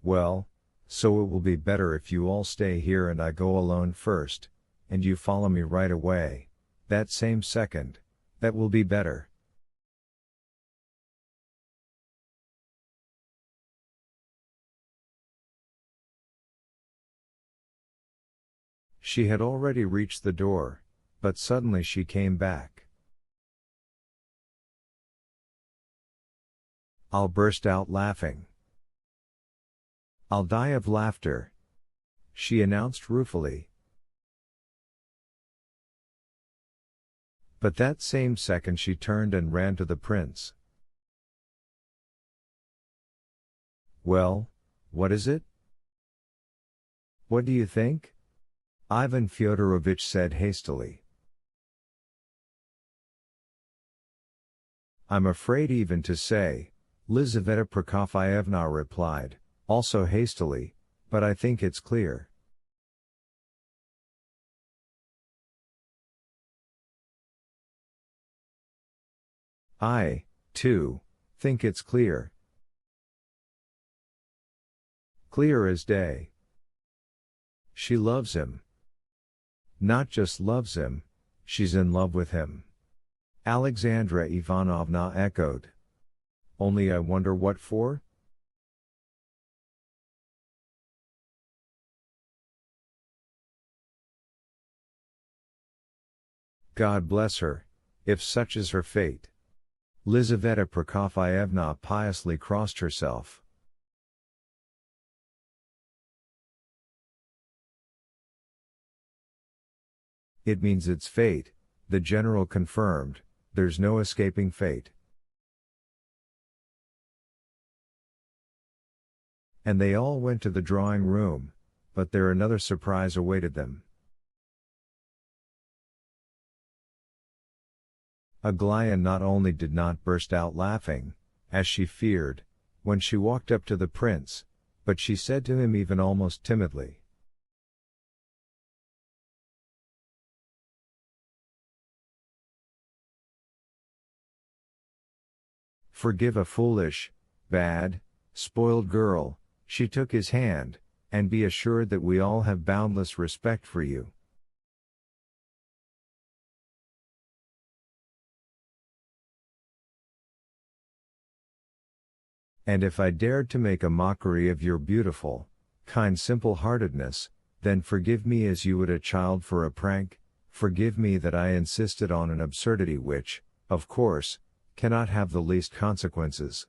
Well, so it will be better if you all stay here and I go alone first, and you follow me right away, that same second. That will be better. She had already reached the door, but suddenly she came back. I'll burst out laughing. I'll die of laughter, she announced ruefully. But that same second she turned and ran to the prince. Well, what is it? What do you think? Ivan Fyodorovitch said hastily. I'm afraid even to say, Lizaveta Prokofyevna replied, also hastily, but I think it's clear. I, too, think it's clear. Clear as day. She loves him. Not just loves him, she's in love with him. Alexandra Ivanovna echoed. Only I wonder what for? God bless her, if such is her fate. Lizaveta Prokofyevna piously crossed herself. It means it's fate, the general confirmed, there's no escaping fate. And they all went to the drawing room, but there another surprise awaited them. Aglaya not only did not burst out laughing, as she feared, when she walked up to the prince, but she said to him even almost timidly, "Forgive a foolish, bad, spoiled girl," she took his hand, "and be assured that we all have boundless respect for you." And if I dared to make a mockery of your beautiful, kind simple-heartedness, then forgive me as you would a child for a prank, forgive me that I insisted on an absurdity which, of course, cannot have the least consequences.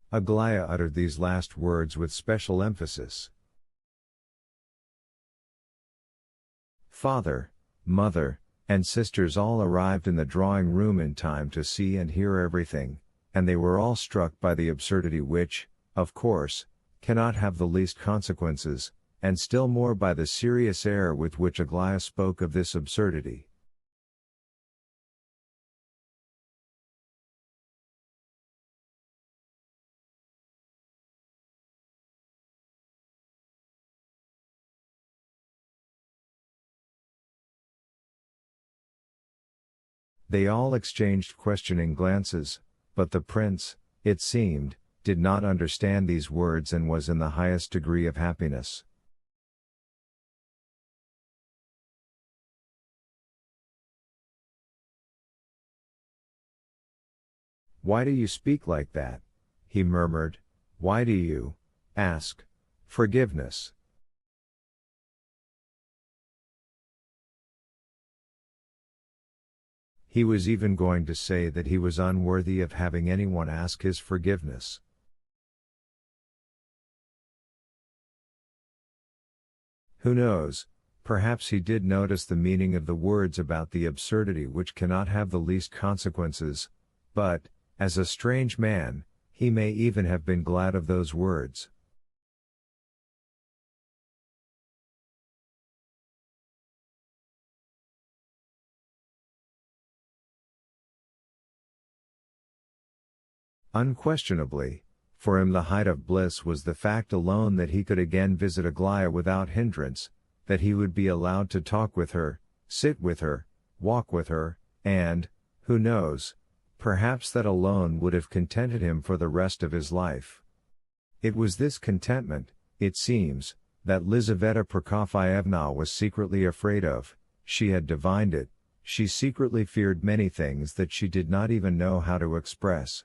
Aglaya uttered these last words with special emphasis. Father, mother, and sisters all arrived in the drawing room in time to see and hear everything, and they were all struck by the absurdity which, of course, cannot have the least consequences, and still more by the serious air with which Aglaya spoke of this absurdity. They all exchanged questioning glances, but the prince, it seemed, did not understand these words and was in the highest degree of happiness. Why do you speak like that? He murmured. Why do you ask forgiveness? He was even going to say that he was unworthy of having anyone ask his forgiveness. Who knows, perhaps he did notice the meaning of the words about the absurdity which cannot have the least consequences, but, as a strange man, he may even have been glad of those words. Unquestionably, For him the height of bliss was the fact alone that he could again visit Aglaya without hindrance, that he would be allowed to talk with her, sit with her, walk with her, and, who knows, perhaps that alone would have contented him for the rest of his life. It was this contentment, it seems, that Lizaveta Prokofyevna was secretly afraid of. She had divined it. She secretly feared many things that she did not even know how to express.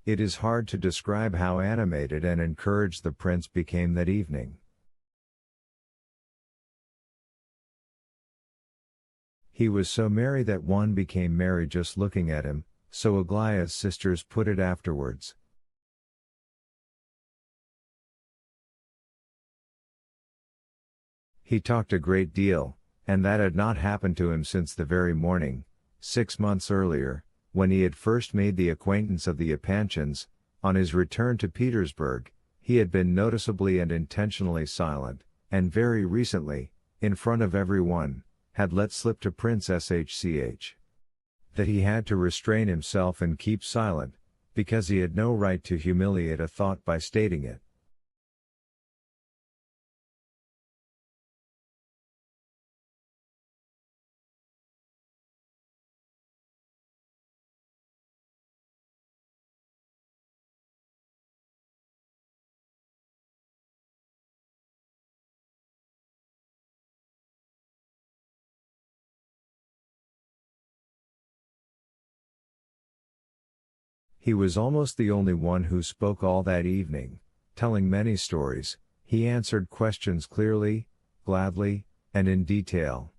It is hard to describe how animated and encouraged the prince became that evening. He was so merry that one became merry just looking at him, so Aglaya's sisters put it afterwards. He talked a great deal, and that had not happened to him since the very morning, 6 months earlier, when he had first made the acquaintance of the Epanchins. On his return to Petersburg, he had been noticeably and intentionally silent, and very recently, in front of everyone, had let slip to Prince Shch. That he had to restrain himself and keep silent, because he had no right to humiliate a thought by stating it. He was almost the only one who spoke all that evening, telling many stories. He answered questions clearly, gladly, and in detail.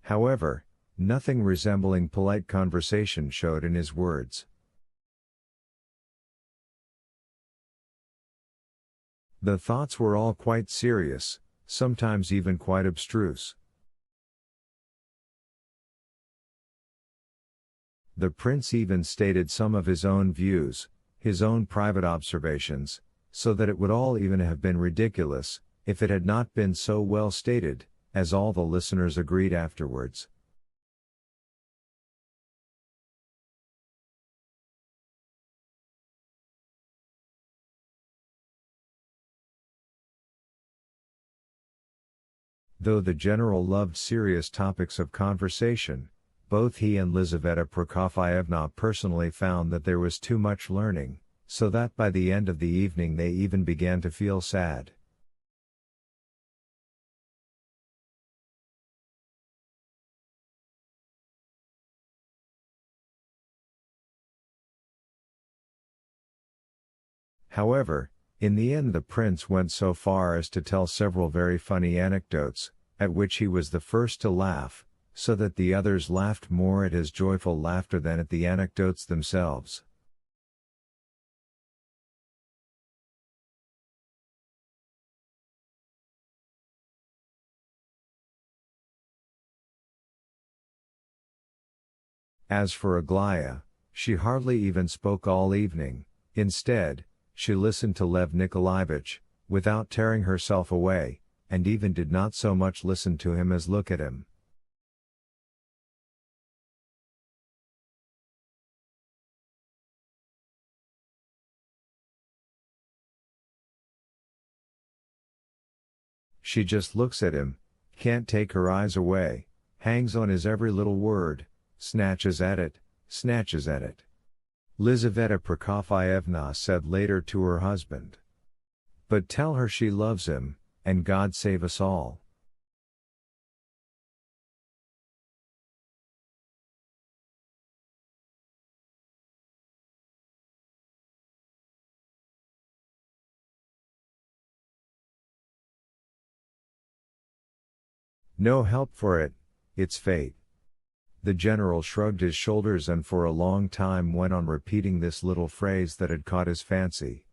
However, nothing resembling polite conversation showed in his words. The thoughts were all quite serious, sometimes even quite abstruse. The prince even stated some of his own views, his own private observations, so that it would all even have been ridiculous, if it had not been so well stated, as all the listeners agreed afterwards. Though the general loved serious topics of conversation, both he and Lizaveta Prokofyevna personally found that there was too much learning, so that by the end of the evening they even began to feel sad. However, in the end the prince went so far as to tell several very funny anecdotes, at which he was the first to laugh, so that the others laughed more at his joyful laughter than at the anecdotes themselves. As for Aglaya, she hardly even spoke all evening. Instead, she listened to Lev Nikolaevich, without tearing herself away, and even did not so much listen to him as look at him. She just looks at him, can't take her eyes away, hangs on his every little word, snatches at it, snatches at it. Lizaveta Prokofyevna said later to her husband. But tell her she loves him, and God save us all. No help for it, its fate. The general shrugged his shoulders and for a long time went on repeating this little phrase that had caught his fancy.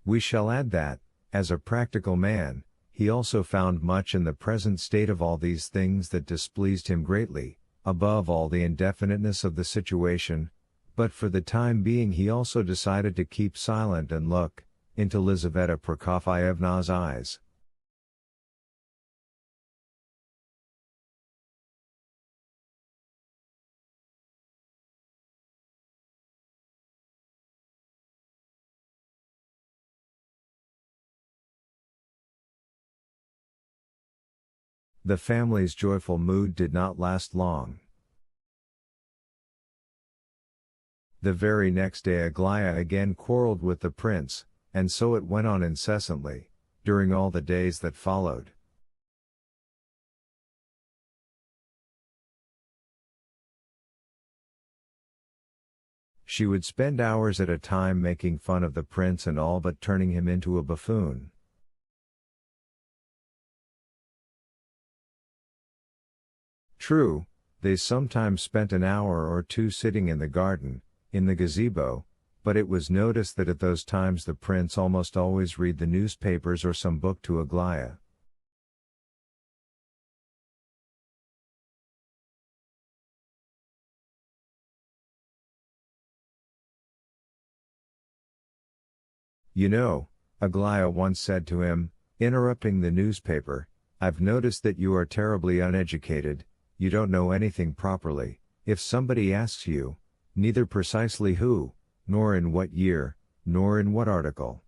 We shall add that, as a practical man, he also found much in the present state of all these things that displeased him greatly, above all the indefiniteness of the situation, but for the time being he also decided to keep silent and look into Lizaveta Prokofyevna's eyes. The family's joyful mood did not last long. The very next day Aglaya again quarreled with the prince, and so it went on incessantly, during all the days that followed. She would spend hours at a time making fun of the prince and all but turning him into a buffoon. True, they sometimes spent an hour or two sitting in the garden, in the gazebo, but it was noticed that at those times the prince almost always read the newspapers or some book to Aglaya. You know, Aglaya once said to him, interrupting the newspaper, I've noticed that you are terribly uneducated, you don't know anything properly. If somebody asks you, neither precisely who, nor in what year, nor in what article.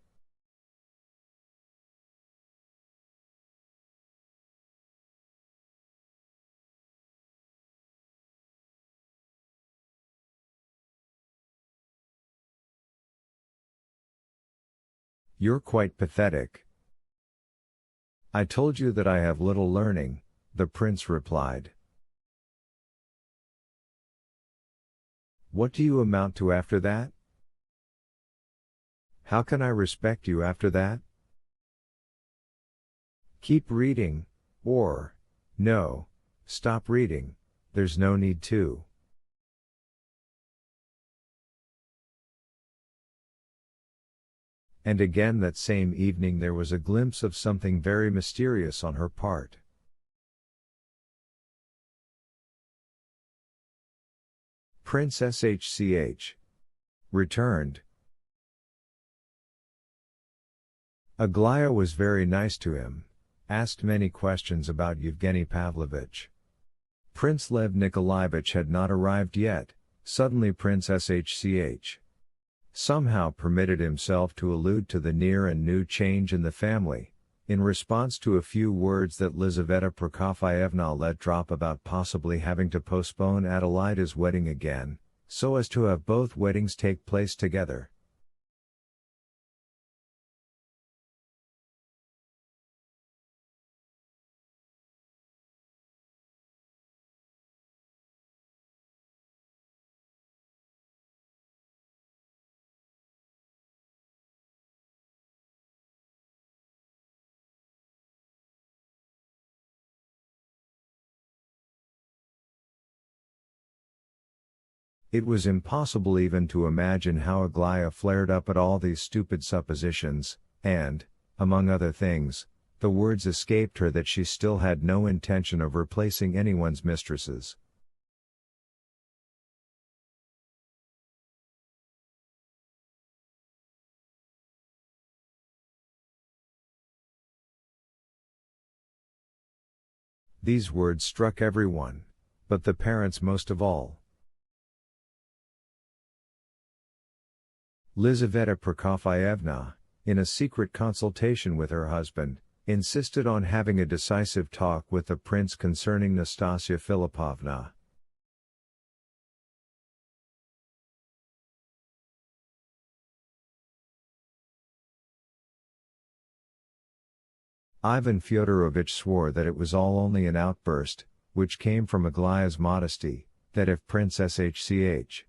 You're quite pathetic. I told you that I have little learning, the prince replied. What do you amount to after that? How can I respect you after that? Keep reading, or, no, stop reading, there's no need to. And again that same evening there was a glimpse of something very mysterious on her part. Prince Shch. returned. Aglaya was very nice to him, asked many questions about Yevgeny Pavlovich. Prince Lev Nikolaevich had not arrived yet. Suddenly Prince Shch. somehow permitted himself to allude to the near and new change in the family, in response to a few words that Lizaveta Prokofyevna let drop about possibly having to postpone Adelaida's wedding again, so as to have both weddings take place together. It was impossible even to imagine how Aglaya flared up at all these stupid suppositions, and, among other things, the words escaped her that she still had no intention of replacing anyone's mistresses. These words struck everyone, but the parents most of all. Lizaveta Prokofyevna, in a secret consultation with her husband, insisted on having a decisive talk with the prince concerning Nastasia Filipovna. Ivan Fyodorovich swore that it was all only an outburst, which came from Aglaya's modesty, that if Prince Shch.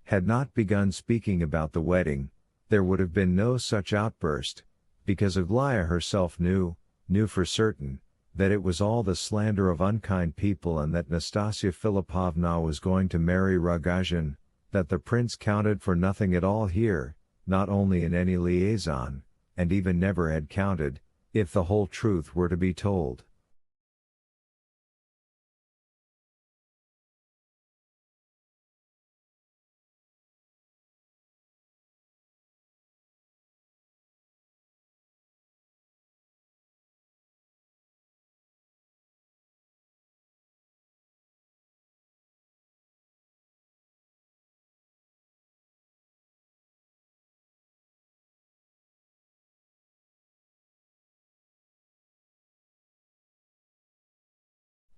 had not begun speaking about the wedding, there would have been no such outburst, because Aglaya herself knew for certain, that it was all the slander of unkind people and that Nastasia Philippovna was going to marry Rogozhin, that the prince counted for nothing at all here, not only in any liaison, and even never had counted, if the whole truth were to be told.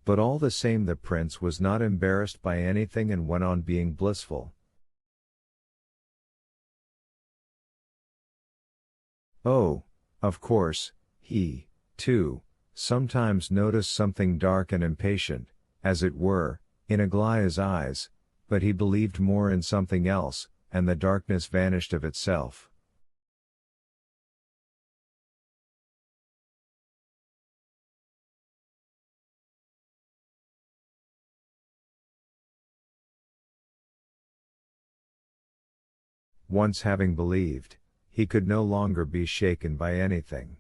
But all the same the prince was not embarrassed by anything and went on being blissful. Oh, of course, he, too, sometimes noticed something dark and impatient, as it were, in Aglaya's eyes, but he believed more in something else, and the darkness vanished of itself. Once having believed, he could no longer be shaken by anything.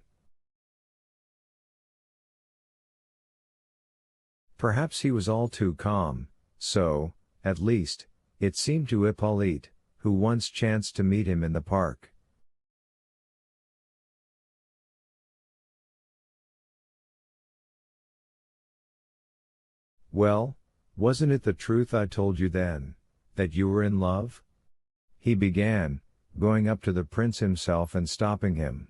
Perhaps he was all too calm, so, at least, it seemed to Hippolyte, who once chanced to meet him in the park. "Well, wasn't it the truth I told you then, that you were in love?" he began, going up to the prince himself and stopping him.